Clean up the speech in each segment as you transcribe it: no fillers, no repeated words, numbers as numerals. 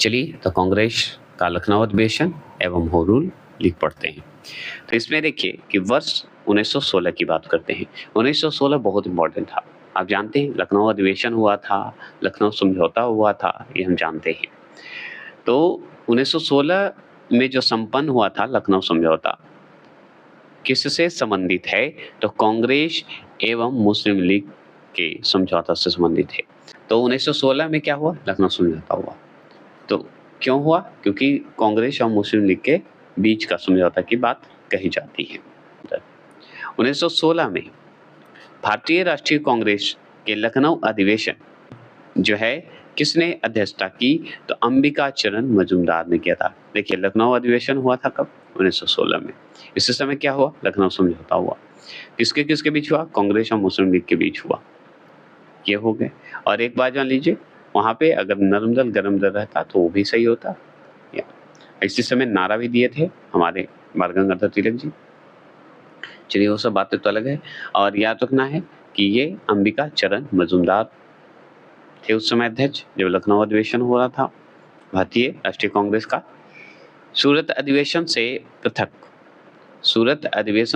चलिए तो कांग्रेस का लखनऊ अधिवेशन एवं होरूल लीग पढ़ते हैं। तो इसमें देखिए कि वर्ष 1916 की बात करते हैं। 1916 बहुत इम्पोर्टेंट था। आप जानते हैं लखनऊ अधिवेशन हुआ था, लखनऊ समझौता हुआ था, ये हम जानते हैं। तो 1916 में जो संपन्न हुआ था लखनऊ समझौता, किससे संबंधित है? तो कांग्रेस एवं मुस्लिम लीग के समझौता से संबंधित है। तो 1916 में क्या हुआ? लखनऊ समझौता हुआ। तो क्यों हुआ? क्योंकि कांग्रेस और मुस्लिम लीग के बीच का समझौता की बात कही जाती है। 1916 में भारतीय राष्ट्रीय कांग्रेस के लखनऊ अधिवेशन जो है किसने अध्यक्षता की? तो अंबिका चरण मजूमदार ने किया था। देखिए लखनऊ अधिवेशन हुआ था कब? 1916 में। इस समय क्या हुआ? लखनऊ समझौता हुआ। किसके किसके बीच हुआ? कांग्रेस और मुस्लिम लीग के बीच हुआ। ये हो गए। और एक बात जान लीजिए, वहाँ पे अगर नरम दल गरम दल रहता तो वो भी सही होता। इसी समय नारा भी दिए थे हमारे बाल गंगाधर तिलक जी। चलिए वो सब बातें तो अलग है। और याद रखना है कि ये अंबिका चरण मजूमदार थे उस समय अध्यक्ष जब लखनऊ अधिवेशन हो रहा था भारतीय राष्ट्रीय कांग्रेस का। सूरत अधिवेशन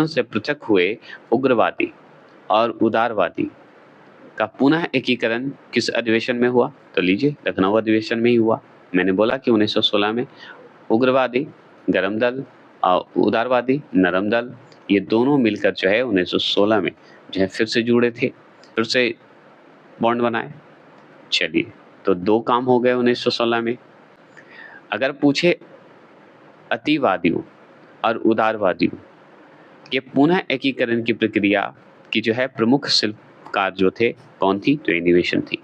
से पृथक हुए उग्रवादी और उदारवादी का पुनः एकीकरण किस अधिवेशन में हुआ? तो लीजिए लखनऊ अधिवेशन में ही हुआ। मैंने बोला कि 1916 में उग्रवादी गरम दल और उदारवादी नरम दल, ये दोनों मिलकर जो है 1916 में जो है फिर से जुड़े थे, फिर से बॉन्ड बनाए। चलिए तो दो काम हो गए 1916 में। अगर पूछे अतिवादियों और उदारवादियों के पुनः एकीकरण की प्रक्रिया की जो है प्रमुख शिल्पकार जो थे कौन थी? तो एनिमेशन थी।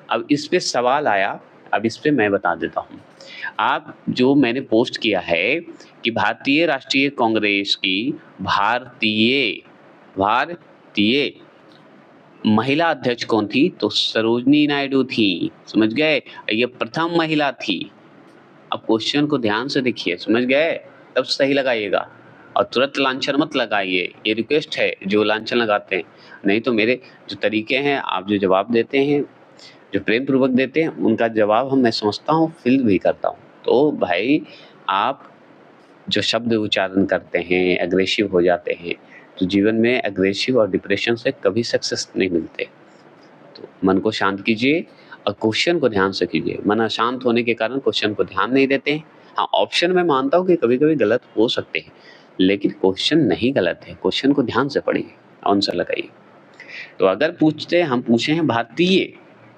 अब इस पे सवाल आया, अब इस पे मैं बता देता हूँ। आप जो मैंने पोस्ट किया है कि भारतीय राष्ट्रीय कांग्रेस की भारतीय महिला अध्यक्ष कौन थी? तो सरोजनी नायडू थी। समझ गए? ये प्रथम महिला थी। अब क्वेश्चन को ध्यान से देखिए, समझ गए? तब सही लगाइएगा और तुरंत लांछन मत लगाइए। ये रिक्वेस्ट है जो लांछन लगाते हैं, नहीं तो मेरे जो तरीके हैं, आप जो जवाब देते हैं, जो प्रेम पूर्वक देते हैं, उनका जवाब मैं समझता हूँ, फील भी करता हूँ। तो भाई आप जो शब्द उच्चारण करते हैं, एग्रेसिव हो जाते हैं, तो जीवन में एग्रेसिव और डिप्रेशन से कभी सक्सेस नहीं मिलते। तो मन को शांत कीजिए और क्वेश्चन को ध्यान से कीजिए। मन अशांत होने के कारण क्वेश्चन को ध्यान नहीं देते हैं। हाँ, ऑप्शन मैं मानता हूँ कि कभी-कभी गलत हो सकते हैं, लेकिन क्वेश्चन नहीं गलत है। क्वेश्चन को ध्यान से पढ़िए, आंसर लगाइए। तो अगर हम पूछे हैं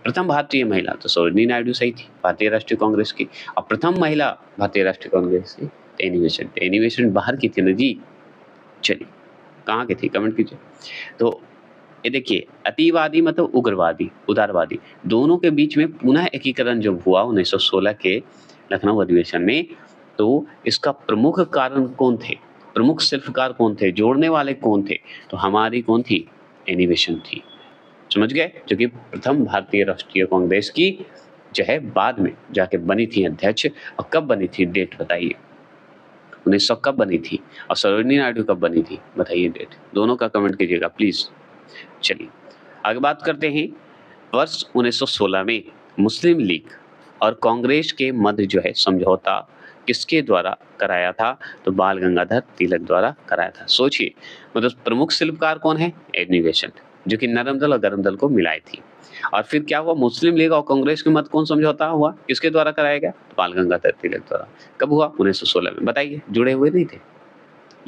प्रथम भारतीय महिला, तो सरोजिनी नायडू सही थी, भारतीय राष्ट्रीय कांग्रेस की। और प्रथम महिला भारतीय राष्ट्रीय कांग्रेस की एनिमेशन बाहर की थी ना जी। चलिए कहाँ की थी? कमेंट कीजिए। तो ये देखिए अतिवादी मतलब उग्रवादी उदारवादी दोनों के बीच में पुनः एकीकरण जब हुआ 1916 के लखनऊ अधिवेशन में, तो इसका प्रमुख कारण कौन थे? प्रमुख शिल्पकार कौन थे? जोड़ने वाले कौन थे? तो हमारी कौन थी? एनिमेशन थी। समझ गए? जो कि प्रथम भारतीय राष्ट्रीय कांग्रेस की जो है बाद में जाके बनी थी अध्यक्ष। और कब बनी थी? डेट बताइए। 1900 कब बनी थी? और सरोजिनी नायडू कब बनी थी? बताइए डेट। दोनों का कमेंट कीजिएगा प्लीज। चलिए आगे बात करते हैं। वर्ष 1916 में मुस्लिम लीग और कांग्रेस के मध्य जो है समझौता किसके द्वारा कराया था? तो बाल गंगाधर तिलक द्वारा कराया था। सोचिए, मतलब प्रमुख शिल्पकार कौन है? एनिमेशन, जो कि नरम दल और गरम दल को मिलाई थी। और फिर क्या हुआ? मुस्लिम लीग और कांग्रेस के मध्य कौन समझौता हुआ? किसके द्वारा कराया गया? तो बाल गंगाधर तिलक द्वारा। कब हुआ? 1916 में। बताइए, जुड़े हुए नहीं थे?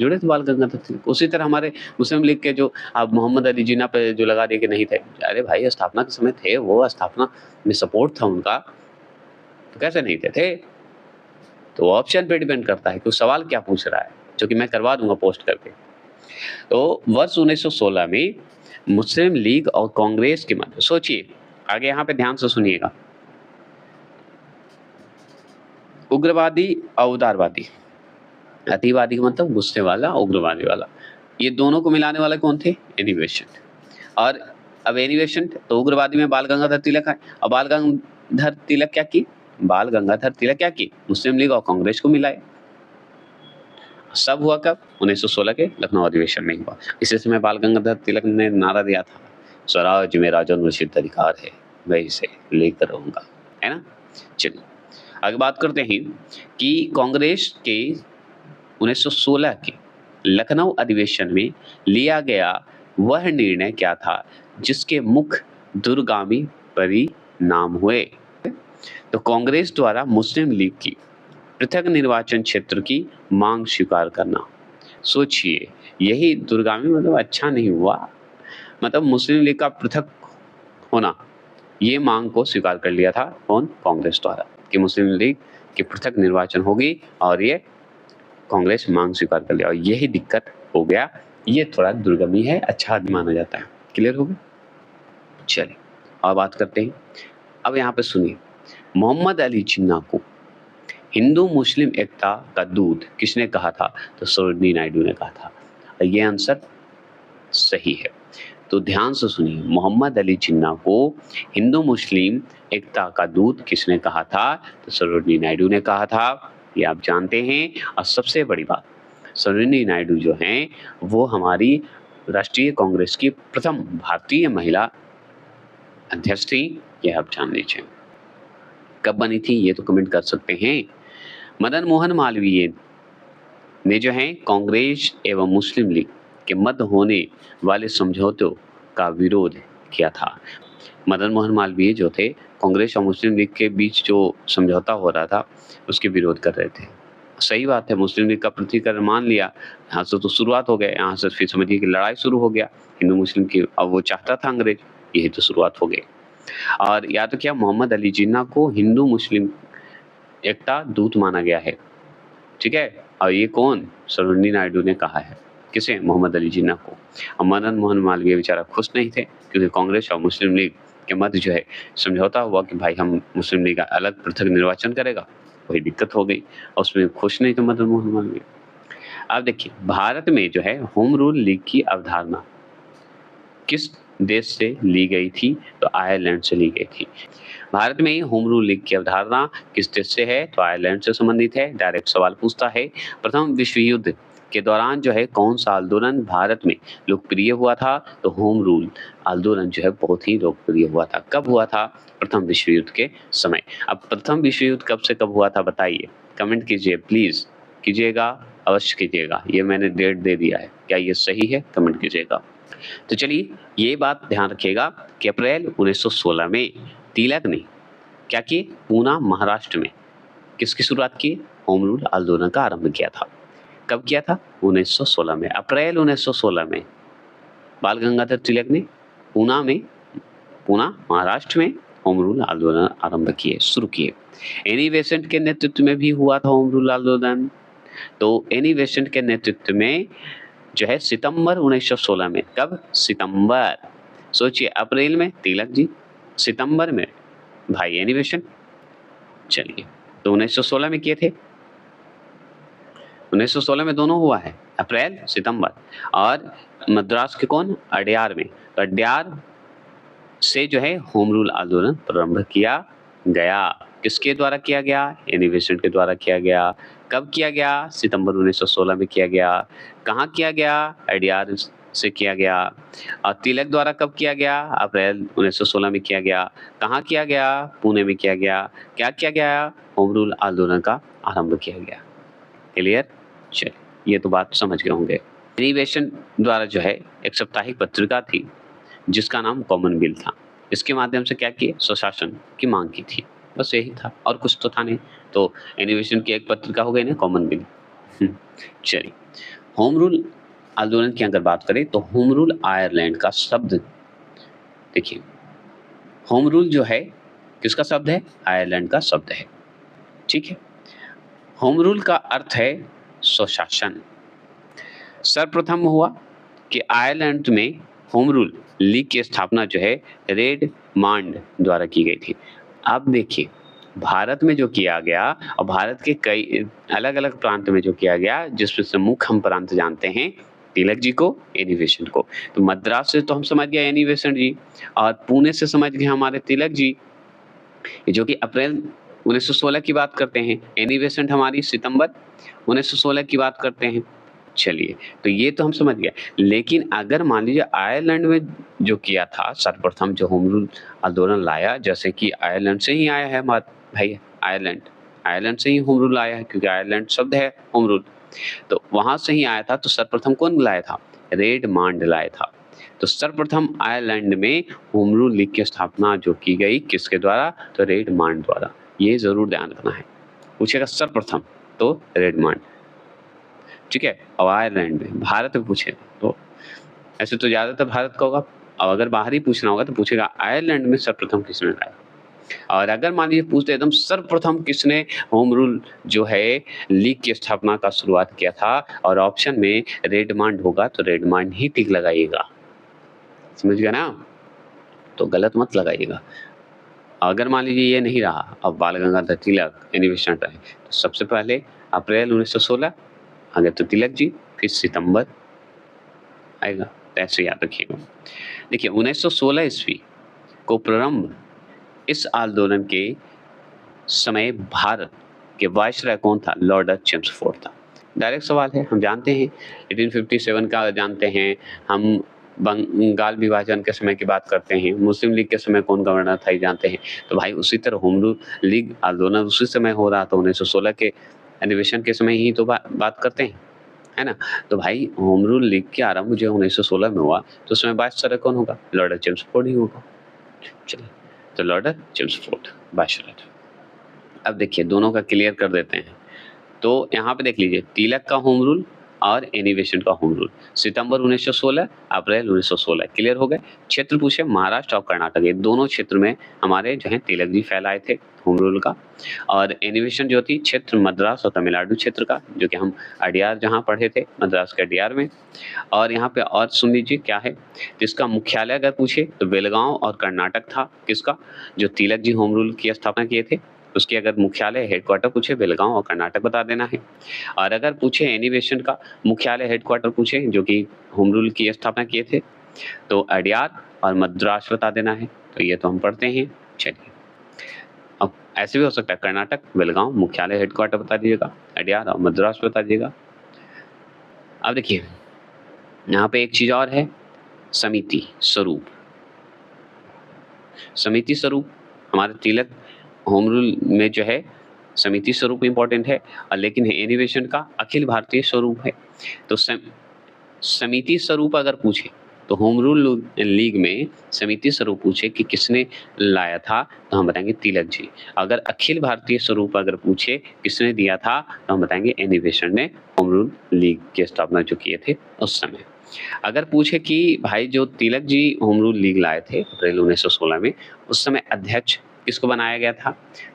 जुड़े थे बाल गंगाधर तिलक। उसी तरह हमारे मुस्लिम लीग के जो मोहम्मद अली जिन्ना पे जो लगा दिए कि नहीं थे। अरे भाई स्थापना के समय थे, वो स्थापना में सपोर्ट था उनका, तो कैसे नहीं थे? तो ऑप्शन पे डिपेंड करता है कि सवाल क्या पूछ रहा है, जो कि मैं करवा दूंगा पोस्ट करके। तो वर्ष 1916 में मुस्लिम लीग और कांग्रेस के मध्य, सोचिए आगे यहाँ पे ध्यान से सुनिएगा, उग्रवादी और उदारवादी, अतिवादी का मतलब गुस्से वाला, उग्रवादी वाला, ये दोनों को मिलाने वाले कौन थे? एनिमेशन। और अब एनिमेशन तो उग्रवादी में बाल गंगाधर तिलक है। और बाल गंगाधर तिलक क्या की? मुस्लिम लीग और कांग्रेस को मिलाए। सब हुआ कब? 1916 के लखनऊ अधिवेशन में हुआ। इसी समय बाल गंगाधर तिलक ने नारा दिया था, स्वराज मेरा जन्मसिद्ध अधिकार है, मैं इसे लेकर रहूंगा, है ना। चलिए आगे बात करते हैं कि कांग्रेस के 1916 के लखनऊ अधिवेशन में लिया गया वह निर्णय क्या था जिसके मुख्य दूरगामी परिणाम हुए। तो कांग्रेस द्वारा मुस्लिम लीग की पृथक निर्वाचन क्षेत्र की मांग स्वीकार करना। सोचिए, यही दूरगामी मतलब अच्छा नहीं हुआ, मतलब मुस्लिम लीग का पृथक होना, ये मांग को स्वीकार कर लिया था कौन? कांग्रेस द्वारा, कि मुस्लिम लीग की पृथक निर्वाचन होगी और ये कांग्रेस मांग स्वीकार कर लिया और यही दिक्कत हो गया। ये थोड़ा दुर्गमी है, अच्छा आदमी माना जाता है। क्लियर हो गया? चलिए और बात करते हैं। अब यहाँ पे सुनिए, मोहम्मद अली जिन्ना को हिंदू मुस्लिम एकता का दूत किसने कहा था? तो सरोजिनी नायडू ने कहा था। और ये आंसर सही है। तो ध्यान से सुनिए, मोहम्मद अली जिन्ना को हिंदू मुस्लिम एकता का दूत किसने कहा था? तो सरोजिनी नायडू ने कहा था। ये आप जानते हैं। और सबसे बड़ी बात, सरोजिनी नायडू जो हैं वो हमारी राष्ट्रीय कांग्रेस की प्रथम भारतीय महिला अध्यक्ष थी। ये आप जान लीजिए। कब बनी थी ये तो कमेंट कर सकते हैं। मदन मोहन मालवीय ने जो है कांग्रेस एवं मुस्लिम लीग के मध्य होने वाले समझौतों का विरोध किया था। मदन मोहन मालवीय जो थे, कांग्रेस और मुस्लिम लीग के बीच जो समझौता हो रहा था उसके विरोध कर रहे थे। सही बात है, मुस्लिम लीग का प्रतिकरण मान लिया, यहाँ से तो शुरुआत हो गया, यहाँ से फिर समझिए कि लड़ाई शुरू हो गया हिंदू मुस्लिम की। अब वो चाहता था अंग्रेज, यही तो शुरुआत हो गई। और या तो क्या, मोहम्मद अली जिन्ना को हिंदू मुस्लिम एकता दूत माना गया है, ठीक है। और ये कौन? सरोजिनी नायडू ने कहा है। किसे? मोहम्मद अली जिन्ना को। और मदन मोहन मालवीय बेचारा खुश नहीं थे, क्योंकि कांग्रेस और मुस्लिम लीग के मध्य जो है समझौता हुआ कि भाई हम मुस्लिम लीग का अलग पृथक निर्वाचन करेगा, वही दिक्कत हो गई और उसमें खुश नहीं थे मदन मोहन मालवीय। अब देखिए, भारत में जो है होम रूल लीग की अवधारणा किस देश से ली गई थी? तो आयरलैंड से ली गई थी। भारत में होम रूल लीग की अवधारणा किस देश से है? तो आयरलैंड से संबंधित है। डायरेक्ट सवाल पूछता है। प्रथम विश्व युद्ध के दौरान जो है कौन सा आंदोलन भारत में लोकप्रिय हुआ था? तो होम रूल आंदोलन जो है बहुत ही लोकप्रिय हुआ था। कब हुआ था? प्रथम विश्व युद्ध के समय। अब प्रथम विश्व युद्ध कब से कब हुआ था बताइए, कमेंट कीजिए, प्लीज कीजिएगा, अवश्य कीजिएगा। ये मैंने डेट दे दिया है, क्या ये सही है? कमेंट कीजिएगा। तो चलिए, ये बात ध्यान रखिएगा कि अप्रैल 1916 में तिलक ने क्या किए? पूना महाराष्ट्र में किसकी शुरुआत की? होम रूल आंदोलन का आरंभ किया था। कब किया था? 1916 में, अप्रैल 1916 में बाल गंगाधर तिलक ने पूना महाराष्ट्र में होम रूल आंदोलन आरंभ किए, शुरू किए। एनी बेसेंट के नेतृत्व में भी हुआ था होम रूल आंदोलन। तो एनी बेसेंट के नेतृत्व में जो है सितंबर 1916 में, कब? सितंबर। सोचिए, अप्रैल में तिलक जी, सितंबर में भाई एनी बेसेंट। चलिए, तो 1916 में किए थे। 1916 में दोनों हुआ है, अप्रैल सितंबर। और मद्रास के कौन? अड्यार में। तो अड्यार से जो है होम रूल आंदोलन प्रारंभ किया गया। किसके द्वारा किया गया? एनी बेसेंट के द्वारा किया गया। कब किया गया? सितंबर 1916 में किया गया। कहाँ किया गया? अड्यार से किया गया। और तिलक द्वारा कब किया गया? अप्रैल 1916 में किया गया। कहाँ किया गया? पुणे में किया गया। क्या किया गया? होम रूल आंदोलन का आरंभ किया गया। क्लियर? चलिए, ये तो बात समझ गए होंगे। एनी बेसेंट द्वारा जो है एक साप्ताहिक पत्रिका थी जिसका नाम कॉमनवेल्थ था। इसके माध्यम से क्या किए? स्वशासन की मांग की थी। बस यही था, और कुछ तो था नहीं। तो एनी बेसेंट की एक पत्रिका हो गई ना, कॉमनवेल्थ। चलिए, होम रूल आंदोलन की अगर बात करें तो होम रूल आयरलैंड का शब्द, देखिए होम रूल जो है किसका शब्द है? आयरलैंड का शब्द है, ठीक है। होम रूल का अर्थ है स्वशासन। सर्वप्रथम हुआ कि आयरलैंड में होम रूल लीग की स्थापना जो है रेडमांड द्वारा की गई थी। अब देखिए, भारत में जो किया गया और भारत के कई अलग अलग प्रांत में जो किया गया, जिसमें से मुख्य हम प्रांत जानते हैं तिलक जी को, एनी बेसेंट को। तो मद्रास से तो हम समझ गए एनी बेसेंट जी, और पुणे से समझ गए हमारे तिलक जी, जो कि अप्रैल 1916 की बात करते हैं। एनी बेसेंट हमारी सितंबर 1916 की बात करते हैं। चलिए, तो ये तो हम समझ गए। लेकिन अगर मान लीजिए आयरलैंड में जो किया था, सर्वप्रथम जो होम रूल आंदोलन लाया, जैसे कि आयरलैंड से ही आया है भाई आयरलैंड, आयरलैंड से ही होम रूल आया है, क्योंकि आयरलैंड शब्द है होम रूल, तो वहां से ही आया था। तो सर्वप्रथम कौन लाया था? रेडमांड लाया था। तो सर्वप्रथम आयरलैंड में होम रूल लीग की स्थापना जो की गई किसके द्वारा? तो रेडमांड द्वारा। ये जरूर ध्यान रखना है, पूछेगा सर्वप्रथम तो रेडमांड, ठीक है। और आयरलैंड में, भारत में पूछे तो ऐसे तो ज्यादातर भारत का होगा, और अगर बाहर ही पूछना होगा तो पूछेगा आयरलैंड में सर्वप्रथम किसने लाया। और अगर मान लीजिए पूछते एकदम सर्वप्रथम किसने होम रूल जो है लीग की स्थापना का शुरुआत किया था, और ऑप्शन में रेडमांड होगा तो रेडमांड ही टिक लगाइएगा, समझ गया ना? तो गलत मत लगाइएगा। अगर मान लीजिए ये नहीं रहा, अब बाल गंगाधर तिलक इनोवेशन रहे, तो सबसे पहले अप्रैल 1916 आगे तो तिलक जी, फिर सितंबर आएगा, तो ऐसे याद रखिएगा। देखिए 1916 ईस्वी को प्रारंभ इस आंदोलन के समय भारत के वायसराय कौन था? लॉर्ड चेम्सफोर्ड था। डायरेक्ट सवाल है, हम जानते हैं 1857 का जानते हैं, हम बंगाल विभाजन के समय की बात करते हैं, मुस्लिम लीग के समय कौन गवर्नर था ये जानते हैं। तो भाई उसी तरह होम रूल लीग आंदोलन उसी समय हो रहा था, 1916 के अधिवेशन के समय ही तो बात करते हैं, है ना? तो भाई होम रूल लीग के आरंभ जो 1916 में हुआ, तो उसमें वायसराय कौन होगा? लॉर्ड चेम्सफोर्ड ही होगा। चलिए, तो लॉर्ड चेम्सफोर्ड वायसराय। अब देखिए दोनों का क्लियर कर देते हैं। तो यहाँ पे देख लीजिए, तिलक का होम रूल और एनिवेशन का होम रूल, सितंबर 1916, अप्रैल 1916, क्लियर हो गए। क्षेत्र पूछे महाराष्ट्र और कर्नाटक, ये दोनों क्षेत्र में हमारे जो है तिलक जी फैलाए थे होम रूल का। और एनिवेशन जो थी क्षेत्र मद्रास और तमिलनाडु क्षेत्र का, जो कि हम अडियार जहाँ पढ़े थे, मद्रास के अडियार में। और यहाँ पे और सुन लीजिए क्या है, जिसका मुख्यालय अगर पूछे तो बेलगांव और कर्नाटक था, किसका? जो तिलक जी होम रूल की स्थापना किए थे उसकी अगर मुख्यालय हेडक्वार्टर पूछे बेलगांव और कर्नाटक बता देना है। और अगर पूछे एनिवेशन का मुख्यालय हेडक्वार्टर पूछे जो कि होम रूल की स्थापना किए थे, तो अडियार और मद्रास बता देना है। तो ये तो हम पढ़ते हैं। चलिए, अब ऐसे भी हो सकता है कर्नाटक बेलगांव मुख्यालय हेडक्वार्टर बता दीजिएगा, अडियार और मद्रास बता दीजिएगा। अब देखिए यहाँ पे एक चीज और है, समिति स्वरूप। समिति स्वरूप हमारे तिलक होम रूल में जो है समिति स्वरूप इंपॉर्टेंट है, और लेकिन एनिवेशन का अखिल भारतीय स्वरूप है। तो समिति स्वरूप अगर पूछे तो होम रूल लीग में समिति स्वरूप पूछे कि किसने लाया था, तो हम बताएंगे तिलक जी। अगर अखिल भारतीय स्वरूप अगर पूछे किसने दिया था, तो हम बताएंगे एनिवेशन ने होम रूल लीग की स्थापना जो किए थे उस समय। अगर पूछे कि भाई जो Tilak ji home rule league लाए थे अप्रैल 1916 में, उस समय अध्यक्ष किसको बनाया गया था,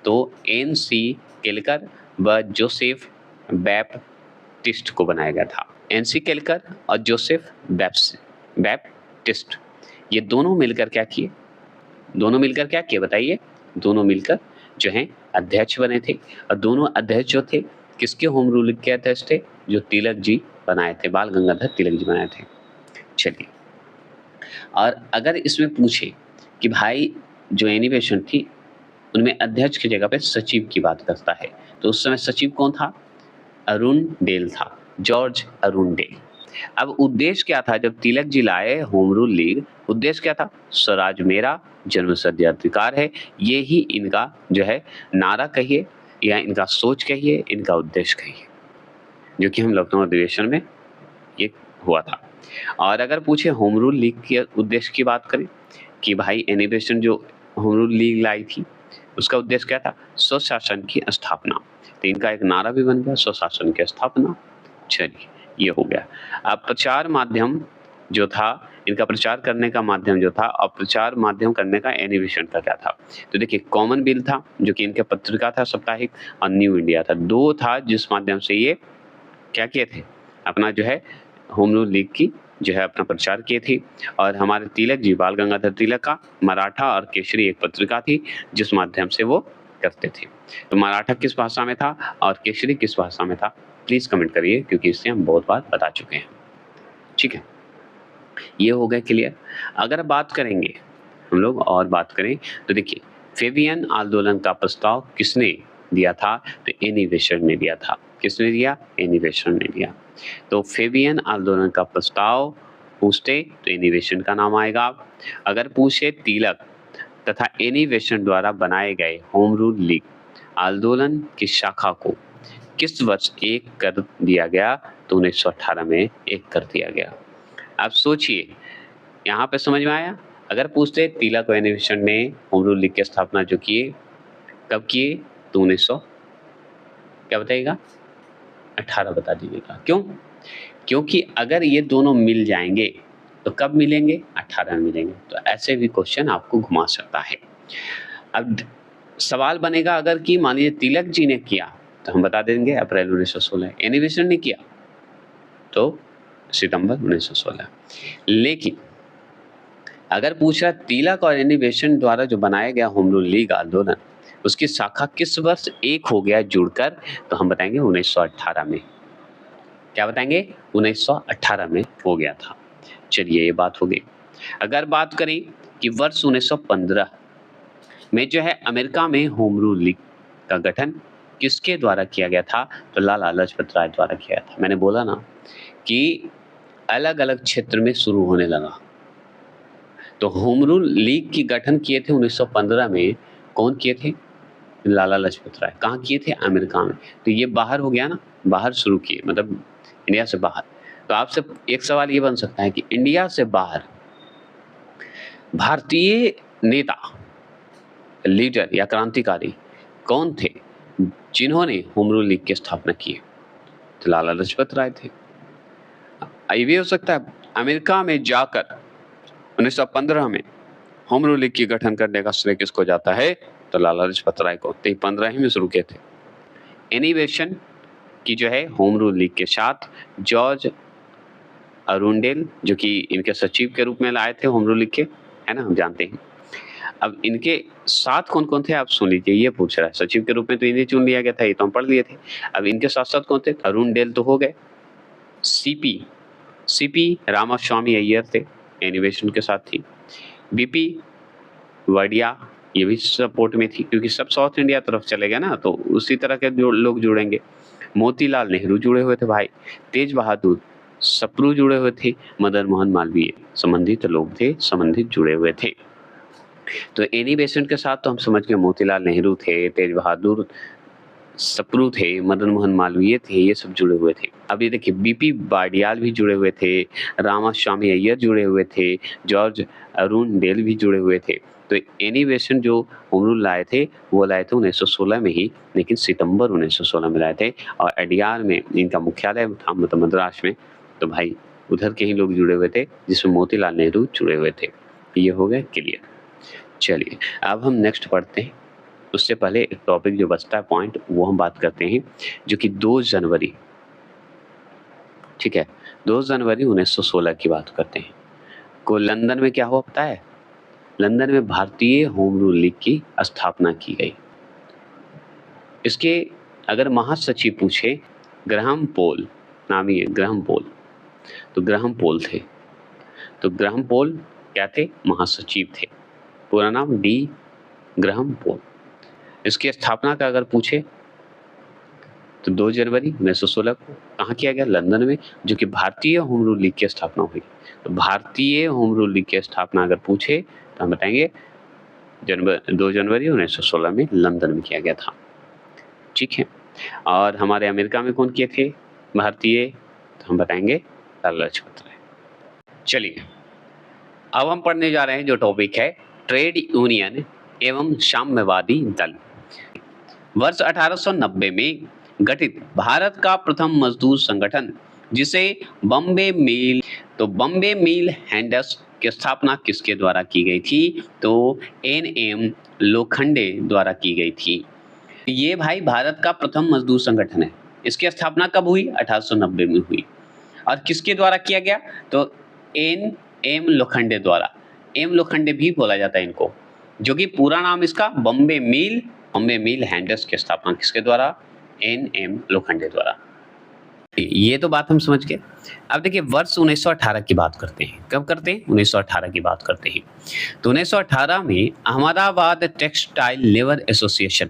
तो एन.सी. केलकर व जोसेफ बैप्टिस्ट को बनाया गया था। एन.सी. केलकर और जोसेफ बैप्टिस्ट, ये दोनों मिलकर क्या किए? दोनों मिलकर क्या किए बताइए? दोनों मिलकर जो है अध्यक्ष बने थे, और दोनों अध्यक्ष जो थे किसके होम रूल के अध्यक्ष थे? जो तिलक जी बनाए थे, बाल गंगाधर तिलक जी बनाए थे। चलिए, और अगर इसमें पूछे कि भाई जो एनिमेशन थी उनमें अध्यक्ष की जगह पे सचिव की बात करता है, तो उस समय सचिव कौन था? अरुण डेल था, जॉर्ज अरुण डेल। अब उद्देश्य क्या था जब तिलक जी लाए होम रूल लीग? उद्देश्य क्या था? स्वराज मेरा, जन्मसिद्ध अधिकार है। ये ही इनका जो है नारा कहिए, या इनका सोच कहिए, इनका उद्देश्य कहिए, जो कि हम लखनऊ अधिवेशन में ये हुआ था। और अगर पूछे होम रूल लीग के उद्देश्य की बात करें कि भाई एनिवेशन जो होम रूल लीग लाई थी उसका उद्देश्य क्या था? स्वशासन की स्थापना। तो इनका एक नारा भी बन गया, स्वशासन की स्थापना। चलिए, ये हो गया। अब प्रचार माध्यम जो था, इनका प्रचार करने का माध्यम जो था, और प्रचार माध्यम करने का एनिवेशन का क्या था? तो देखिए कॉमन बिल था जो कि इनके पत्रिका था साप्ताहिक, और न्यू इंडिया था। दो था जिस माध्यम से ये क्या किए थे? अपना जो है होम रूल लीग की जो है अपना प्रचार किए थे। और हमारे तिलक जी बाल गंगाधर तिलक का मराठा और केसरी एक पत्रिका थी जिस माध्यम से वो करते थे। तो मराठा किस भाषा में था और केसरी किस भाषा में था? प्लीज कमेंट करिए, क्योंकि इससे हम बहुत बार बता चुके हैं। ठीक है, ये हो गए क्लियर। अगर बात करेंगे हम लोग और बात करें तो देखिए फेबियन आंदोलन का प्रस्ताव किसने दिया था? तो एनिवेशन ने दिया था। किसने दिया? एनिवेशन ने दिया। तो फेबियन आंदोलन का प्रस्ताव पूछते तो एनिवेशन का नाम आएगा। अगर पूछे तिलक तथा एनिवेशन द्वारा बनाए गए होम रूल लीग आंदोलन की शाखा को किस वर्ष एक कर दिया गया? तो 1918 में एक कर दिया गया। अब सोचिए, यहाँ पे समझ में आया? अगर पूछते तिलक और एनिबेशन ने होम रूल लीग की स्थापना जो किए, कब किए? तो 1900 क्या बताइएगा? 18 बता दीजिएगा। क्यों? क्योंकि अगर ये दोनों मिल जाएंगे तो कब मिलेंगे? 18 में मिलेंगे। तो ऐसे भी क्वेश्चन आपको घुमा सकता है। अब सवाल बनेगा अगर कि मान लीजिए तिलक जी ने किया तो हम बता देंगे अप्रैल 1916, एनिबेशन ने किया तो सितंबर 1916। लेकिन अगर पूछ रहा तिलक और एनिबेशन द्वारा जो बनाया गया होम रूल लीग आंदोलन, उसकी शाखा किस वर्ष एक हो गया जुड़कर, तो हम बताएंगे 1918 में। क्या बताएंगे? 1918 में हो गया था। चलिए ये बात हो गई। अगर बात करें कि वर्ष 1915 में जो है अमेरिका में होम रूल लीग का गठन किसके द्वारा किया गया था? तो लाला लाजपत राय द्वारा किया था। मैंने बोला ना कि अलग अलग क्षेत्र में शुरू होने लगा। तो होम रूल लीग की गठन किए थे 1915 में। कौन किए थे? लाला लाजपत राय। कहाँ किए थे? अमेरिका में। तो ये बाहर हो गया ना, बाहर शुरू किए, मतलब इंडिया से बाहर। तो आपसे एक सवाल ये बन सकता है कि इंडिया से बाहर भारतीय नेता, लीडर या क्रांतिकारी कौन थे जिन्होंने होम रूल लीग की स्थापना की? तो लाला लाजपत राय थे। ये भी हो सकता है अमेरिका में जाकर 1915 में होम रूल लीग की गठन करने का श्रेय किसको जाता है? तो लाला लाजपत राय को। तो 15 ही में शुरू किए थे। एनिबेशन की जो है होम रूल लीग के साथ जॉर्ज अरुंडेल, जो कि इनके सचिव के रूप में लाए थे होम रूल लीग के, है ना, हम जानते हैं। अब इनके साथ कौन कौन थे आप सुन लीजिए। ये पूछ रहा है, सचिव के रूप में तो इन्हें चुन लिया गया था, ये तो हम पढ़ लिए थे। अब इनके साथ साथ कौन थे? अरुंडेल तो हो गए, सीपी रामास्वामी अय्यर थे, एनिबेशन के साथ थी। बीपी वाडिया, ये भी सपोर्ट में थी, क्योंकि सब साउथ इंडिया तरफ चले गए ना, तो उसी तरह के जो लोग जुड़ेंगे। मोतीलाल नेहरू जुड़े हुए थे भाई, तेज बहादुर सप्रू जुड़े हुए थे, मदन मोहन मालवीय संबंधित लोग थे, संबंधित जुड़े हुए थे। तो एनिबेशन के साथ तो हम समझ गए मोतीलाल नेहरू थे, तेज बहादुर सप्रू थे, मदन मोहन मालवीय थे, ये सब जुड़े हुए थे। अब ये देखिए बीपी वाडियाल भी जुड़े हुए थे, रामास्वामी अय्यर जुड़े हुए थे, जॉर्ज अरुणडेल भी जुड़े हुए थे। तो एनिबेशन जो होम रूल लाए थे वो लाए थे 1916 में ही, लेकिन सितंबर 1916 में लाए थे। और अडियार में इनका मुख्यालय था, मतलब मद्रास में। तो भाई उधर के ही लोग जुड़े हुए थे, जिसमें मोतीलाल नेहरू जुड़े हुए थे। ये हो गया क्लियर। चलिए अब हम नेक्स्ट पढ़ते हैं। उससे पहले एक टॉपिक जो बचता है पॉइंट, वो हम बात करते हैं, जो कि 2 जनवरी, ठीक है, 2 जनवरी 1916 की बात करते हैं। को लंदन में क्या हुआ पता है? लंदन में भारतीय होम रूल लीग की स्थापना की गई। इसके अगर महासचिव पूछे, ग्राहम पोल नामी है, ग्राहम पोल, तो ग्राहम पोल थे। तो ग्राहम पोल क्या थे? महासचिव थे। पूरा नाम डी ग्राहम पोल। इसकी स्थापना का अगर पूछे तो 2 जनवरी 1916 को कहाँ किया गया? लंदन में, जो कि भारतीय होम रूल लीग की स्थापना हुई। तो भारतीय होम रूल लीग की स्थापना अगर पूछे तो हम बताएंगे 2 जनवरी 1916 में लंदन में किया गया था, ठीक है। और हमारे अमेरिका में कौन किए थे भारतीय? तो हम बताएंगे लाला लाजपत राय। चलिए अब हम पढ़ने जा रहे हैं जो टॉपिक है ट्रेड यूनियन एवं साम्यवादी दल। वर्ष 1890 में गठित भारत का प्रथम मजदूर संगठन, जिसे बॉम्बे मिल, तो बॉम्बे मिल हैंडस की स्थापना किसके द्वारा की गई थी? तो एन.एम. लोखंडे द्वारा की गई थी। ये भाई भारत का प्रथम मजदूर संगठन है। इसकी स्थापना कब हुई? 1890 में हुई। और किसके द्वारा किया गया? तो एन.एम. लोखंडे द्वारा। एम लोखंडे भी बोला जाता है इनको, जो कि पूरा नाम इसका बॉम्बे मिल हैंडस की स्थापना किसके द्वारा? एन.एम. लोखंडे द्वारा। ये तो बात हम समझ गए। अब देखिए वर्ष 1918 की बात करते हैं। कब करते हैं? 1918 की बात करते हैं। तो 1918 में अहमदाबाद टेक्सटाइल लेबर एसोसिएशन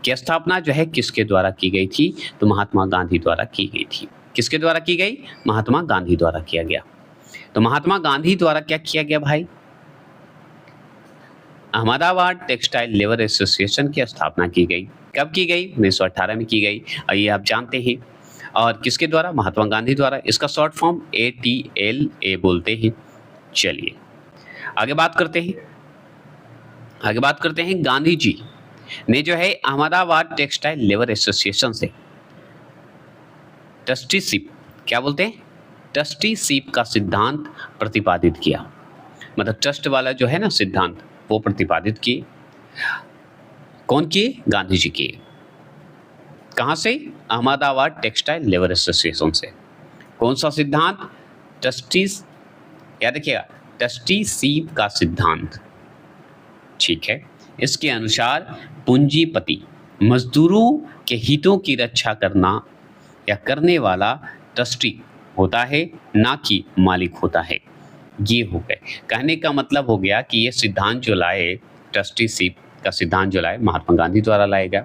की स्थापना जो है किसके द्वारा की गई थी? तो महात्मा गांधी द्वारा की गई थी। किसके द्वारा की गई? महात्मा गांधी द्वारा किया गया। तो महात्मा गांधी द्वारा क्या किया गया भाई? अहमदाबाद टेक्सटाइल लेबर एसोसिएशन की स्थापना की गई। कब की गई? 1918 में की गई, और ये आप जानते हैं। और किसके द्वारा? महात्मा गांधी द्वारा। इसका शॉर्ट फॉर्म ATLA बोलते हैं। चलिए आगे बात करते हैं। गांधी जी ने जो है अहमदाबाद टेक्सटाइल लेबर एसोसिएशन से ट्रस्टीशिप, क्या बोलते हैं, ट्रस्टीशिप का सिद्धांत प्रतिपादित किया। मतलब ट्रस्ट वाला जो है ना सिद्धांत, वो प्रतिपादित किए। कौन किए? गांधी जी किए। कहां से? अहमदाबाद टेक्सटाइल लेबर एसोसिएशन से। कौन सा सिद्धांत? ट्रस्टीज, याद रखिएगा, ट्रस्टीशिप का सिद्धांत। ठीक है। इसके अनुसार पूंजीपति मजदूरों के हितों की रक्षा करना या करने वाला ट्रस्टी होता है, ना कि मालिक होता है। ये हो गए। कहने का मतलब हो गया कि ये सिद्धांत जो लाए, ट्रस्टीशिप का सिद्धांत जो लाए, महात्मा गांधी द्वारा लाया गया।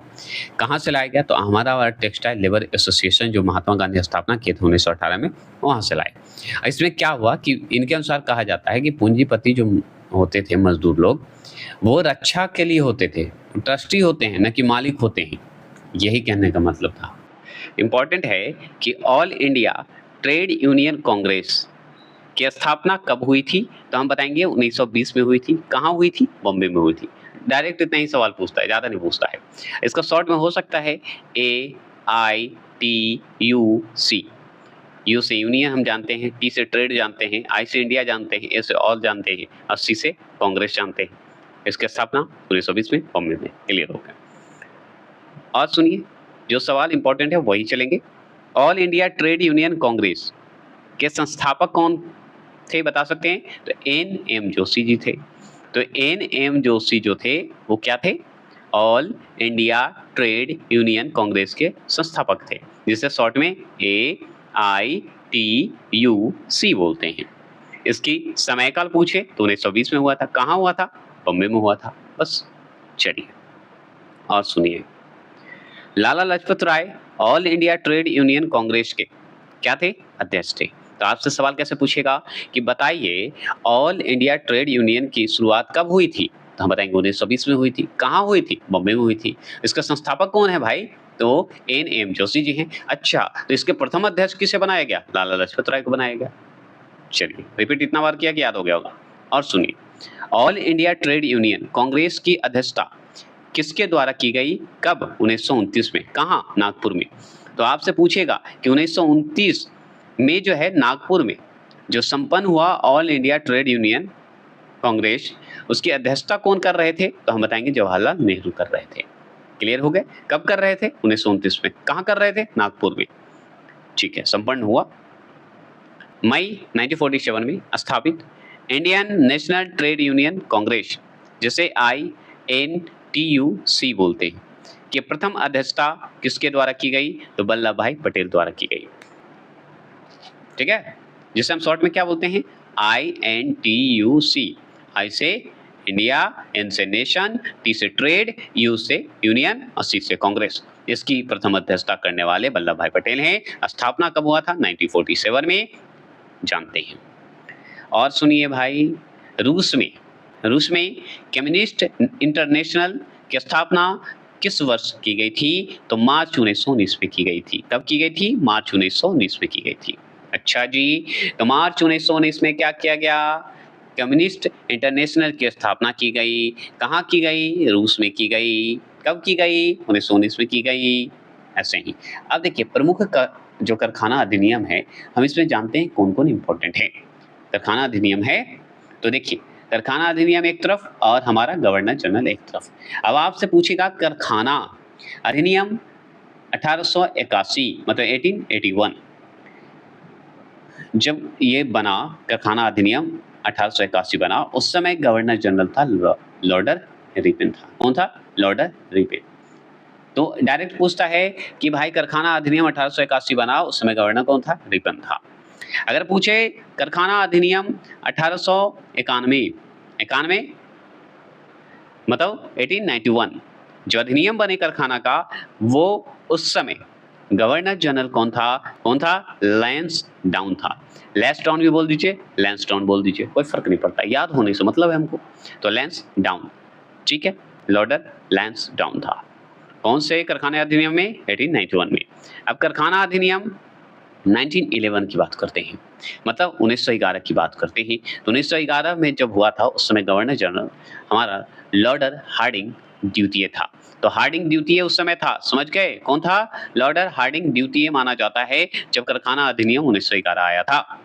कहाँ से लाया गया? तो अहमदाबाद टेक्सटाइल लेबर एसोसिएशन जो महात्मा गांधी स्थापना किए थे 1918 में, वहाँ से लाए। इसमें क्या हुआ कि इनके अनुसार कहा जाता है कि पूंजीपति जो होते थे, मजदूर लोग, वो रक्षा के लिए होते थे, ट्रस्टी होते हैं, न कि मालिक होते हैं। यही कहने का मतलब था। इम्पॉर्टेंट है कि all India Trade Union Congress की स्थापना कब हुई थी? तो हम बताएंगे 1920 में हुई थी। कहाँ हुई थी? बॉम्बे में हुई थी। डायरेक्ट इतना ही सवाल पूछता है, ज़्यादा नहीं पूछता है। इसका शॉर्ट में हो सकता है AITUC। यू से यूनियन हम जानते हैं, T से ट्रेड जानते हैं, I से इंडिया जानते हैं, A से ऑल जानते हैं, और C से कांग्रेस जानते हैं। इसकी स्थापना 1920 में बॉम्बे में। क्लियर हो गया। और सुनिए, जो सवाल इंपॉर्टेंट है वही चलेंगे। All India Trade Union Congress के संस्थापक कौन थे, बता सकते हैं? तो NM जोशी जी थे। तो NM जोशी जो थे वो क्या थे? All India Trade Union Congress के संस्थापक थे, जिसे शॉर्ट में AITUC बोलते हैं। इसकी समयकाल पूछे तो 1920 में हुआ था। कहाँ हुआ था? बॉम्बे में हुआ था। बस। चलिए और सुनिए, Lala Lajpat Rai All India Trade Union Congress के क्या थे? अध्यक्ष थे। तो आपसे सवाल कैसे पूछेगा कि बताइए ऑल इंडिया ट्रेड यूनियन की शुरुआत कब हुई थी? तो हम बताएंगे 1920 में हुई थी। कहाँ हुई थी? बॉम्बे में हुई थी। इसका संस्थापक कौन है भाई? तो NM जोशी जी हैं। अच्छा, तो इसके प्रथम अध्यक्ष किसे बनाया गया? लाला लाजपत राय को बनाया गया। चलिए रिपीट इतना बार किया कि याद हो गया होगा। और सुनिए, all India Trade Union Congress की अध्यक्षता किसके द्वारा की गई? कब? 1929 में। कहाँ? नागपुर में। तो आपसे पूछेगा कि 1929 में जो है नागपुर में जो संपन्न हुआ all India Trade Union Congress, उसकी अध्यक्षता कौन कर रहे थे? तो हम बताएंगे जवाहरलाल नेहरू कर रहे थे। क्लियर हो गए? कब कर रहे थे? 1929 में। कहाँ कर रहे थे? नागपुर में। ठीक है। संपन्न हुआ मई 1947 में स्थापित Indian national trade Union Congress, जिसे INTUC बोलते हैं, कि प्रथम अध्यक्षता किसके द्वारा की गई? तो वल्लभ भाई पटेल द्वारा की गई। ठीक है, जिसे हम शॉर्ट में क्या बोलते हैं? INTUC। I से इंडिया, N से नेशन, T से ट्रेड, U से यूनियन और C से कांग्रेस। इसकी प्रथम अध्यक्षता करने वाले वल्लभ भाई पटेल हैं। स्थापना कब हुआ था? 1947 में। जानते हैं। और सुनिए भाई, रूस में कम्युनिस्ट इंटरनेशनल की स्थापना किस वर्ष की गई थी? तो मार्च 1919 में की गई थी। कब की गई थी? मार्च 1919 में की गई थी। अच्छा जी, तो मार्च 1919 में क्या किया गया? कम्युनिस्ट इंटरनेशनल की स्थापना की गई। कहाँ की गई? रूस में की गई। कब की गई? 1919 में की गई। ऐसे ही अब देखिए, प्रमुख जो कारखाना अधिनियम है, हम इसमें जानते हैं कौन कौन इंपॉर्टेंट है। कारखाना अधिनियम है, तो देखिए कारखाना अधिनियम एक तरफ और हमारा गवर्नर जनरल एक तरफ। अब आपसे पूछेगा कारखाना अधिनियम 1881 मतलब 1881 जब ये बना, कारखाना अधिनियम 1881 बना, उस समय गवर्नर जनरल था लॉर्ड रिपन था। कौन था? Lord Ripon. तो डायरेक्ट पूछता है कि भाई कारखाना अधिनियम 1881 बना, उस समय गवर्नर कौन था? रिपन था। अगर पूछे कारखाना अधिनियम 1891 मतलब 1891 जो अधिनियम बने कारखाना का, वो उस समय गवर्नर जनरल कौन था? लैंसडाउन था। लैंसडाउन भी बोल दीजिए, लैंसडाउन बोल दीजिए, कोई फर्क नहीं पड़ता, याद होने से मतलब है हमको। तो लैंसडाउन, ठीक है, लॉर्ड लैंसडाउन था। कौन से कारखाना अधिनियम में? 1891 में। अब कारखाना अधिनियम 1911 की बात करते हैं, मतलब 1911 की बात करते हैं। तो 1911 में जब हुआ था उस समय गवर्नर जनरल हमारा लॉर्ड हार्डिंग द्वितीय था। तो हार्डिंग द्वितीय उस समय था, समझ गए? कौन था? लॉर्ड हार्डिंग द्वितीय माना जाता है जब कारखाना अधिनियम 1911 आया था।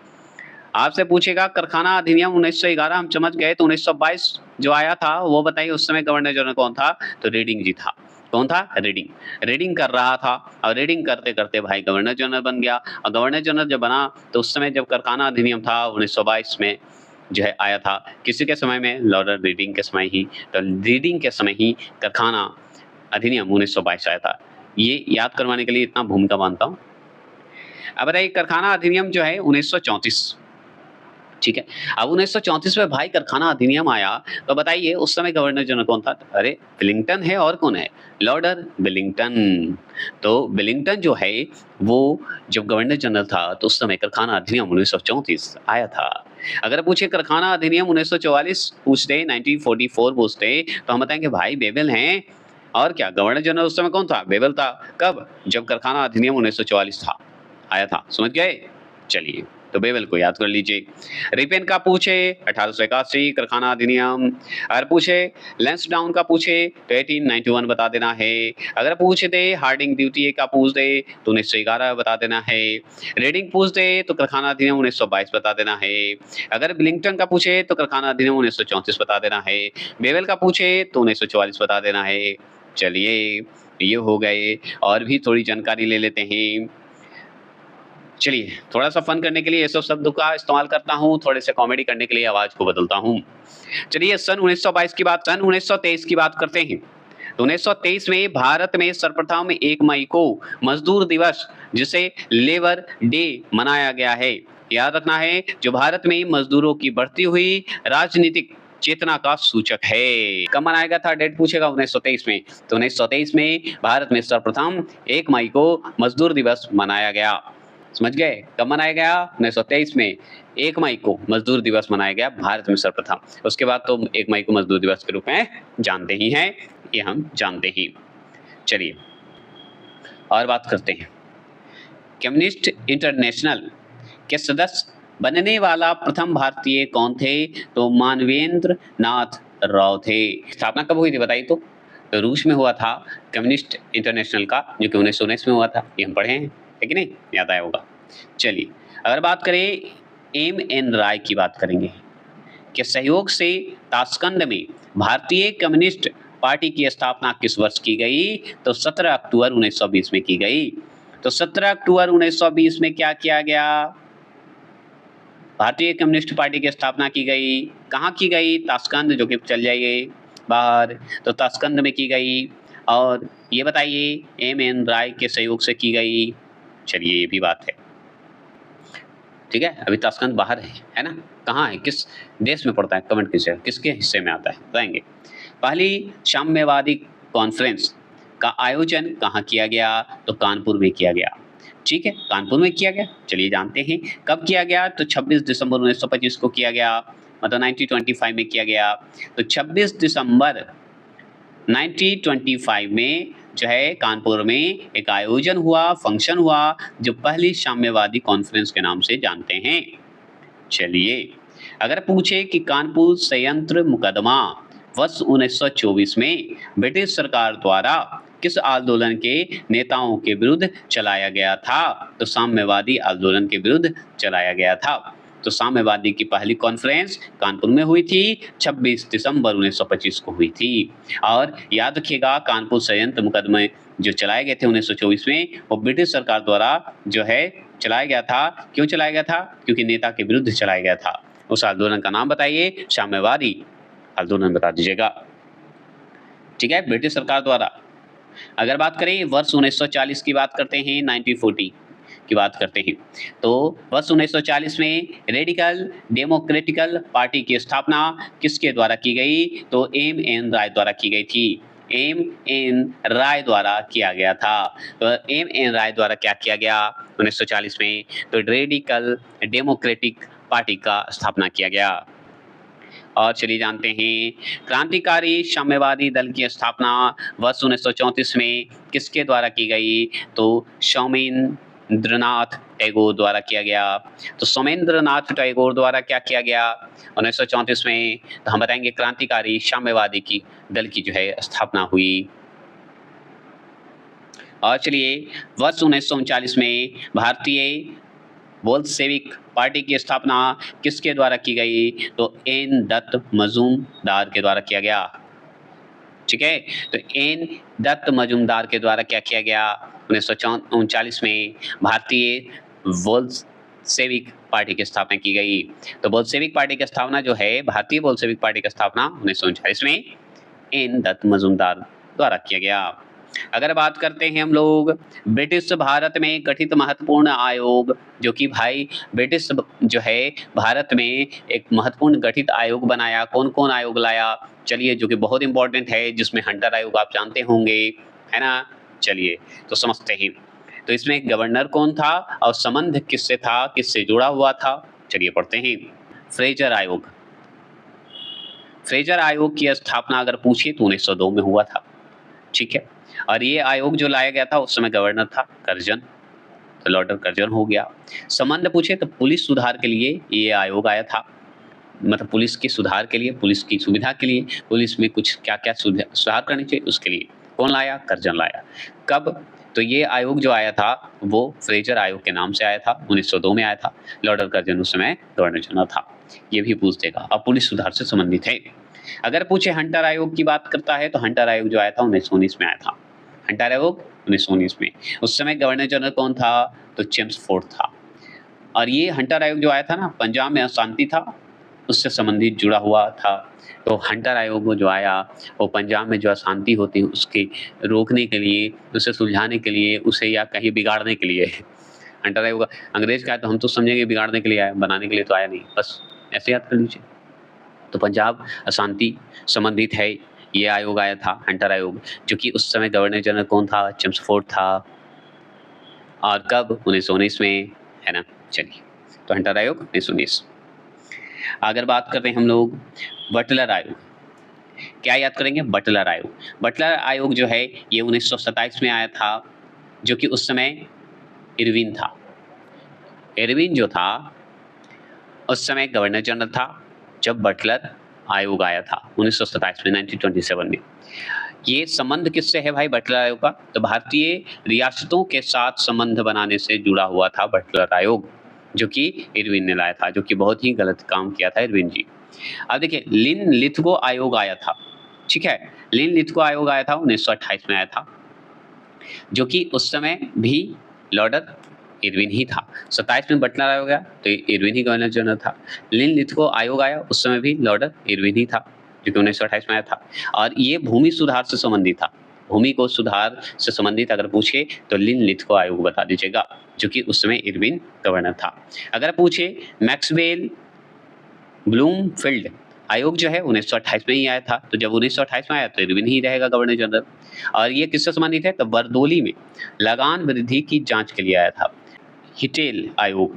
आपसे पूछेगा कारखाना अधिनियम 1911 हम समझ गए, तो 1922 जो आया था वो बताइए उस समय गवर्नर जनरल कौन था? तो रीडिंग जी था। कौन था? रीडिंग। रीडिंग कर रहा था और रीडिंग करते करते भाई गवर्नर जनरल बन गया। और गवर्नर जनरल जब बना तो उस समय जब कारखाना अधिनियम था 1922 में जो है आया था, किसी के समय में? लॉर्ड रीडिंग के समय ही। तो रीडिंग के समय ही कारखाना अधिनियम 1922 आया था। ये याद करवाने के लिए इतना भूमिका मानता हूँ। अब बताइए कारखाना अधिनियम जो है 1934, ठीक है। अब 1934 में भाई कारखाना अधिनियम आया, तो बताइए उस समय गवर्नर जनरल कौन था? अरे विलिंगटन है, और कौन है? Lord Willingdon. तो विलिंगटन जो है वो जब गवर्नर जनरल था तो उस समय कारखाना अधिनियम 1934 आया था। अगर पूछे कारखाना अधिनियम 1944 पूछते, 1944 पूछते, तो हम बताएंगे भाई बेबल हैं। और क्या गवर्नर जनरल उस समय कौन था? बेबल था। कब? जब कारखाना अधिनियम 1944 था, आया था, समझ गए? चलिए, तो बेबल को याद कर लीजिए। रिपेन का पूछे 1881 कारखाना अधिनियम। अगर पूछे लैंसडाउन का पूछे तो 1891 बता देना है। अगर पूछ दे हार्डिंग द्वितीय का पूछ दे तो 1911 बता देना है। रीडिंग पूछ दे तो कारखाना अधिनियम 1922 बता देना है। अगर विलिंगटन का पूछे तो कारखाना अधिनियम 1934 बता देना है। बेबल का पूछे तो 1944 बता देना है। चलिए, ये हो गए। और भी थोड़ी जानकारी ले लेते हैं। चलिए, थोड़ा सा फन करने के लिए ये सब शब्दों का इस्तेमाल करता हूँ, थोड़े से कॉमेडी करने के लिए आवाज को बदलता हूँ। चलिए, सन 1922 की बात, सन 1923 की बात करते हैं। तो 1923 में भारत में सर्वप्रथम 1 मई को मजदूर दिवस जिसे लेबर डे मनाया गया है। याद रखना है, जो भारत में मजदूरों की बढ़ती हुई राजनीतिक चेतना का सूचक है। कब मनाया गया था? डेट पूछेगा 1923 में। तो 1923 में भारत में सर्वप्रथम 1 मई को मजदूर दिवस मनाया गया। समझ गए? कब मनाया गया? 1923 में 1 मई को मजदूर दिवस मनाया गया भारत में सर्वप्रथम। उसके बाद तो 1 मई को मजदूर दिवस के रूप में जानते ही हैं, ये हम जानते ही। चलिए, और बात करते हैं। कम्युनिस्ट इंटरनेशनल के सदस्य बनने वाला प्रथम भारतीय कौन थे? तो मानवेंद्र नाथ राव थे। स्थापना कब हुई थी बताइए तो रूस में हुआ था कम्युनिस्ट इंटरनेशनल का, जो कि 1919 में हुआ था। ये हम पढ़े हैं, है कि नहीं? याद आया होगा। चलिए, अगर बात करें एम.एन. राय की बात करेंगे कि सहयोग से ताशकंद में भारतीय कम्युनिस्ट पार्टी की स्थापना किस वर्ष की गई? तो 17 अक्टूबर 1920 में की गई। तो 17 अक्टूबर 1920 में क्या किया गया? भारतीय कम्युनिस्ट पार्टी की स्थापना की गई। कहाँ की गई? ताशकंद, जो कि चल जाइए बाहर, तो ताशकंद में की गई। और ये बताइए एम.एन. राय के सहयोग से की गई। चलिए, ये भी बात है, ठीक है। अभी ताशकंद बाहर है ना? कहाँ है? किस देश में पड़ता है? कमेंट कीजिए, किसके हिस्से में आता है बताएंगे। पहली साम्यवादी कॉन्फ्रेंस का आयोजन कहाँ किया गया? तो कानपुर में किया गया। ठीक है, कानपुर में किया गया। चलिए जानते हैं कब किया गया। तो 26 दिसंबर 1925 को किया गया, मतलब 1925 में किया गया। तो 26 दिसंबर 1925 में जो है कानपुर में एक आयोजन हुआ, फंक्शन हुआ, जो पहली साम्यवादी कॉन्फ्रेंस के नाम से जानते हैं। चलिए, अगर पूछे कि कानपुर संयंत्र मुकदमा वर्ष 1924 में ब्रिटिश सरकार द्वारा किस आंदोलन के नेताओं के विरुद्ध चलाया गया था? तो साम्यवादी आंदोलन के विरुद्ध चलाया गया था। तो साम्यवादी की पहली कॉन्फ्रेंस कानपुर में हुई थी, 26 दिसंबर 1925 को हुई थी। और याद रखिएगा, कानपुर संयंत्र मुकदमे जो चलाए गए थे 1924 में, वो ब्रिटिश सरकार द्वारा जो है चलाया गया था। क्यों चलाया गया था? क्योंकि नेता के विरुद्ध चलाया गया था। उस आंदोलन का नाम बताइए, साम्यवादी आंदोलन बता दीजिएगा, ठीक है, ब्रिटिश सरकार द्वारा। अगर बात करें वर्ष 1940 की बात करते हैं, 1940 की बात करते हैं, तो वर्ष 1940 में रेडिकल डेमोक्रेटिकल पार्टी की स्थापना किसके द्वारा की गई? तो एम.एन. राय द्वारा की गई थी। एम.एन. राय द्वारा किया गया था। तो एम.एन. राय द्वारा क्या किया गया 1940 में? तो रेडिकल डेमोक्रेटिक पार्टी का स्थापना किया गया। और चलिए जानते हैं, क्रांतिकारी साम्यवादी दल की स्थापना वर्ष 1934 में किसके द्वारा की गई? तो सोमेंद्रनाथ टैगोर द्वारा किया गया। तो सोमेंद्रनाथ टैगोर द्वारा क्या किया गया 1934 में? तो हम बताएंगे क्रांतिकारी साम्यवादी की दल की जो है स्थापना हुई। और चलिए वर्ष 1939 में भारतीय बोल्शेविक पार्टी की स्थापना किसके द्वारा की गई? तो एन दत्त मजूमदार के द्वारा किया गया। ठीक है, तो एन दत्त मजूमदार के द्वारा क्या किया गया 1939 में? भारतीय बोल्शेविक पार्टी की स्थापना की गई। तो बोल्शेविक पार्टी की स्थापना जो है, भारतीय बोल्शेविक पार्टी की स्थापना 1939 में एन दत्त मजूमदार द्वारा किया गया। अगर बात करते हैं हम लोग ब्रिटिश भारत में गठित महत्वपूर्ण आयोग, जो कि भाई ब्रिटिश जो है भारत में एक महत्वपूर्ण गठित आयोग बनाया, कौन कौन आयोग लाया? चलिए, जो कि बहुत इंपॉर्टेंट है, जिसमें हंटर आयोग आप जानते होंगे, है ना? चलिए तो समझते हैं। तो इसमें गवर्नर कौन था और संबंध किससे था, किससे जुड़ा हुआ था? चलिए पढ़ते हैं। फ्रेजर आयोग। फ्रेजर आयोग की स्थापना अगर पूछे तो 1902 में हुआ था। ठीक है, और ये आयोग जो लाया गया था उस समय गवर्नर था कर्जन, तो लॉर्ड कर्जन हो गया। संबंध पूछे तो पुलिस सुधार के लिए ये आयोग आया था, मतलब पुलिस के सुधार के लिए, पुलिस की सुविधा के लिए, पुलिस में कुछ क्या क्या सुधार करनी चाहिए उसके लिए कौन लाया? कर्जन लाया। कब? तो ये आयोग जो आया था वो फ्रेजर आयोग के नाम से आया था, 1902 में आया था। लॉर्ड कर्जन उस समय गवर्नर जनरल था। ये भी पूछ देगा, अब पुलिस सुधार से संबंधित है। अगर पूछे हंटर आयोग की बात करता है तो हंटर आयोग जो आया था 1919 में आया था। हंटर आयोग 1919 में, उस समय गवर्नर जनरल कौन था? तो चेम्सफोर्ड था। और ये हंटर आयोग जो आया था ना, पंजाब में अशांति था उससे संबंधित जुड़ा हुआ था। तो हंटर आयोग जो आया वो पंजाब में जो अशांति होती है उसके रोकने के लिए, उसे सुलझाने के लिए, उसे या कहीं बिगाड़ने के लिए। हंटर आयोग अंग्रेज का है तो हम तो समझेंगे बिगाड़ने के लिए आया, बनाने के लिए तो आया नहीं, बस ऐसे याद कर लीजिए। तो पंजाब अशांति संबंधित है, ये आयोग आया था हंटर आयोग, जो कि उस समय गवर्नर जनरल कौन था? चेम्सफोर्ड था। और कब? 1919 में, है ना? चलिए, तो हंटर आयोग 1919। अगर बात करते हैं हम लोग बटलर आयोग, क्या याद करेंगे? बटलर आयोग। बटलर आयोग जो है ये 1927 में आया था, जो कि उस समय इरविन था। इरविन जो था उस समय गवर्नर जनरल था जब बटलर आयोग आया था 1927 में, 1927 में। ये संबंध किससे है भाई बटलर आयोग का? तो भारतीय रियासतों के साथ संबंध बनाने से जुड़ा हुआ था बटलर आयोग, जो कि इरविन ने लाया था, जो कि बहुत ही गलत काम किया था इरविन जी। अब देखिए लिन लिथगो आयोग आया था। ठीक है, लिन लिथगो आयोग आया था 1928 में आया था, जो कि उस समय भी लॉर्ड इरविन ही था। 27 में बटलर आयोग आया तो इरविन ही गवर्नर जनरल था। लिन लिथगो आयोग आया उस समय भी लॉर्ड इरविन ही था, जो कि 1928 में आया था। और ये भूमि सुधार से संबंधित था। भूमि को सुधार से संबंधित अगर पूछे तो लिन लिथगो आयोग बता दीजिएगा, जो कि उस समय इरविन गवर्नर था। अगर पूछे मैक्सवेल ब्लूमफील्ड आयोग जो है 1928 में ही आया था, तो जब 1928 में आया तो इरविन ही रहेगा गवर्नर जनरल। और ये किससे संबंधित है? तो बरदोली में लगान वृद्धि की जांच के लिए आया था। हिटेल आयोग,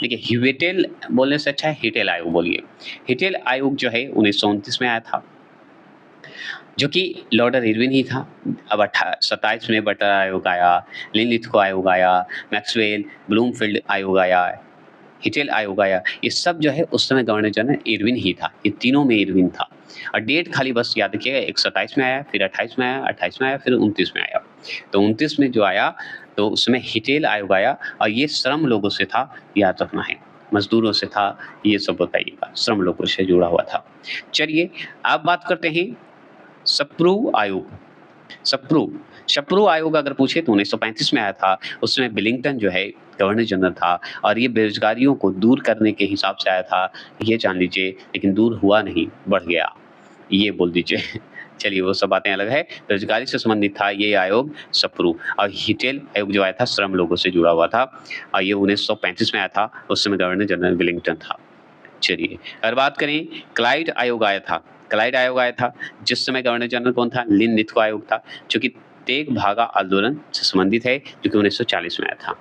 देखिए ह्यूटेल बोलने से अच्छा है हिटेल आयोग बोलिए। हिटेल आयोग जो है 1929 में आया था, जो कि लॉर्ड इरविन ही था। अब 27 में बटलर आयोग आया, लिन लिथगो आयोग आया, मैक्सवेल ब्लूमफील्ड आयोग आया, हिटेल आयोग आया। ये सब जो है उस समय गवर्नर जनरल इरविन ही था। ये तीनों में इरविन था। और डेट खाली बस याद रखिएगा, एक 27 में आया, फिर 28 में आया, 28 में आया, फिर 29 में आया। तो 29 में जो आया तो उसमें हिटेल आयोग आया, और ये श्रम लोगों से था, याद रखना है, मजदूरों से था, ये सब बताइएगा, श्रम लोगों से जुड़ा हुआ था। चलिए अब बात करते हैं सप्रू आयोग। सप्रू आयोग अगर पूछे तो 1935 में आया था। उसमें बिलिंगटन जो है गवर्नर जनरल था, और ये बेरोजगारियों को दूर करने के हिसाब से आया था, ये जान लीजिए। लेकिन दूर हुआ नहीं, बढ़ गया, ये बोल दीजिए। चलिए वो सब बातें अलग है। बेरोजगारी से संबंधित था ये आयोग सप्रू। और हिटेल आयोग जो आया था श्रम लोगों से जुड़ा हुआ था, और ये 1935 में आया था। उस समय गवर्नर जनरल बिलिंगटन था। चलिए अगर बात करें क्लाइड आयोग आया था। क्लाइड आयोग आया था जिस समय गवर्नर जनरल कौन था? लिन लिथगो आयोग था, जो कि तेग भागा आंदोलन से संबंधित है, जो कि 1940 में आया था।